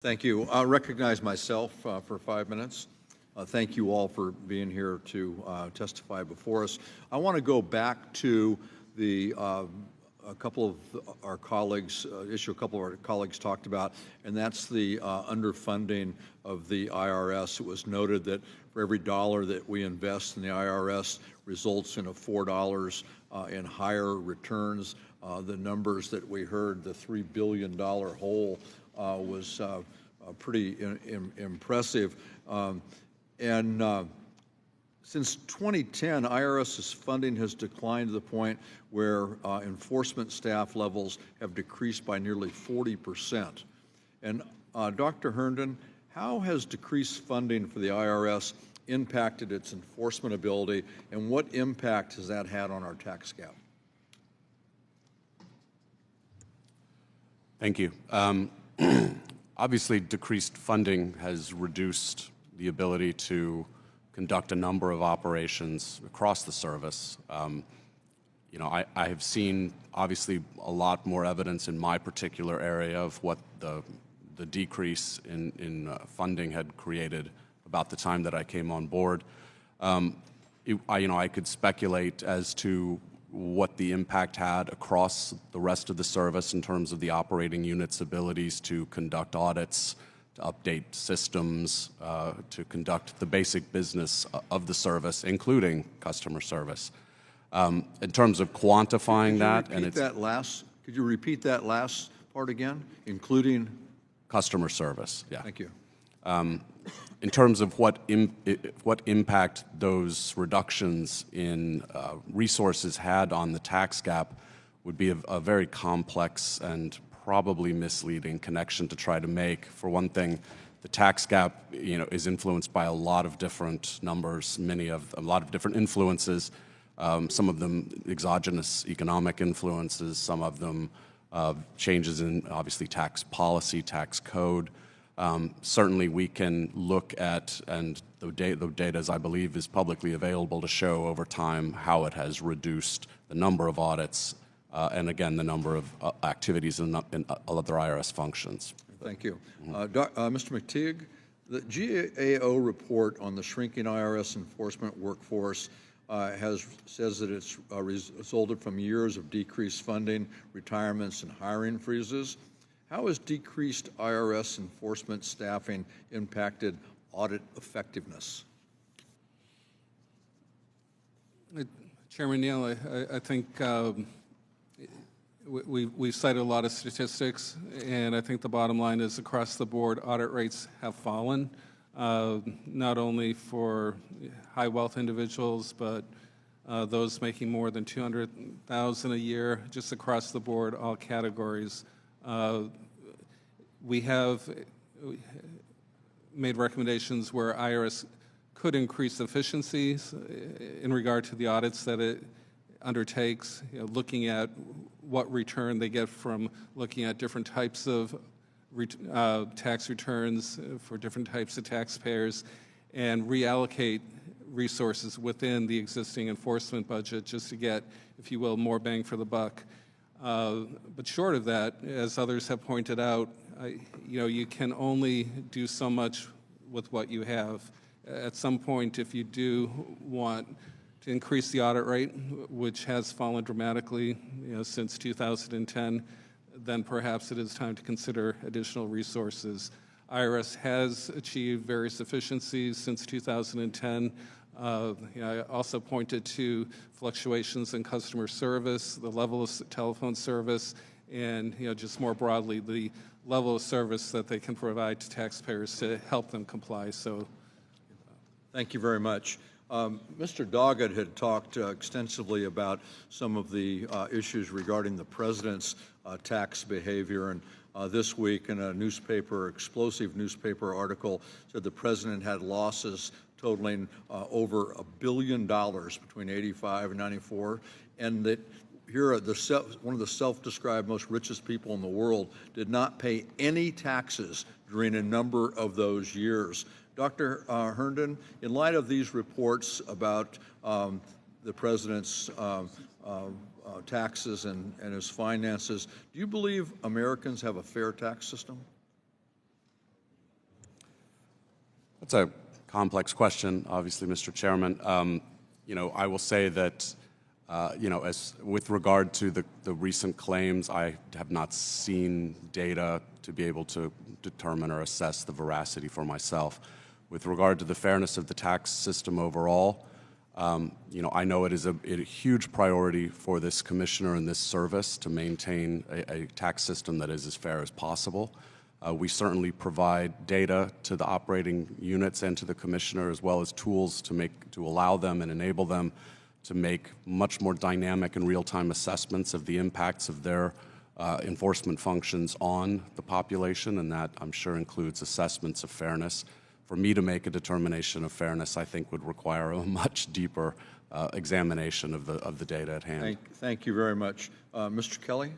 Thank you. I'll recognize myself for 5 minutes. Thank you all for being here to testify before us. I want to go back to the a couple of our colleagues, issue a couple of our colleagues talked about, and that's the underfunding of the IRS. It was noted that for every dollar that we invest in the IRS results in $4 in higher returns. The numbers that we heard, the $3 billion hole, was pretty impressive. Since 2010, IRS's funding has declined to the point where enforcement staff levels have decreased by nearly 40%. And Dr. Herndon, how has decreased funding for the IRS impacted its enforcement ability, and what impact has that had on our tax gap? Thank you. Obviously, decreased funding has reduced the ability to conduct a number of operations across the service. I have seen, obviously, a lot more evidence in my particular area of what the decrease in funding had created about the time that I came on board. I could speculate as to what the impact had across the rest of the service in terms of the operating unit's abilities to conduct audits, to update systems, to conduct the basic business of the service, including customer service. In terms of quantifying could you repeat that last part again, including customer service? Yeah. Thank you. In terms of what impact those reductions in resources had on the tax gap would be a very complex and probably misleading connection to try to make. For one thing, the tax gap, is influenced by a lot of different numbers, a lot of different influences. Some of them exogenous economic influences, some of them changes in obviously tax policy, tax code. Certainly we can look at, and the data, as I believe, is publicly available to show over time how it has reduced the number of audits and again, the number of activities in other IRS functions. Thank you. Mr. McTeague, the GAO report on the shrinking IRS enforcement workforce says that it's resulted from years of decreased funding, retirements, and hiring freezes. How has decreased IRS enforcement staffing impacted audit effectiveness? Chairman Neal, I think we cited a lot of statistics, and I think the bottom line is across the board, audit rates have fallen, not only for high wealth individuals, but those making more than $200,000 a year, just across the board, all categories. We have made recommendations where IRS could increase efficiencies in regard to the audits that it undertakes, looking at what return they get from looking at different types of tax returns for different types of taxpayers, and reallocate resources within the existing enforcement budget just to get, if you will, more bang for the buck. But short of that, as others have pointed out, you can only do so much with what you have. At some point, if you do want to increase the audit rate, which has fallen dramatically since 2010, then perhaps it is time to consider additional resources. IRS has achieved various efficiencies since 2010. I also pointed to fluctuations in customer service, the level of telephone service, and just more broadly, the level of service that they can provide to taxpayers to help them comply. So, thank you very much. Mr. Doggett had talked extensively about some of the issues regarding the president's tax behavior, and this week in a explosive newspaper article, said the president had losses totaling over $1 billion between 85 and 94, and that here one of the self-described most richest people in the world did not pay any taxes during a number of those years. Dr. Herndon, in light of these reports about the president's taxes and his finances, do you believe Americans have a fair tax system? That's a complex question, obviously, Mr. Chairman. I will say that, as with regard to the recent claims, I have not seen data to be able to determine or assess the veracity for myself. With regard to the fairness of the tax system overall, I know it is a huge priority for this commissioner and this service to maintain a tax system that is as fair as possible. We certainly provide data to the operating units and to the commissioner, as well as tools to allow them and enable them to make much more dynamic and real-time assessments of the impacts of their enforcement functions on the population, and that, I'm sure, includes assessments of fairness. For me to make a determination of fairness, I think would require a much deeper examination of the data at hand. Thank you very much. Mr. Kelly?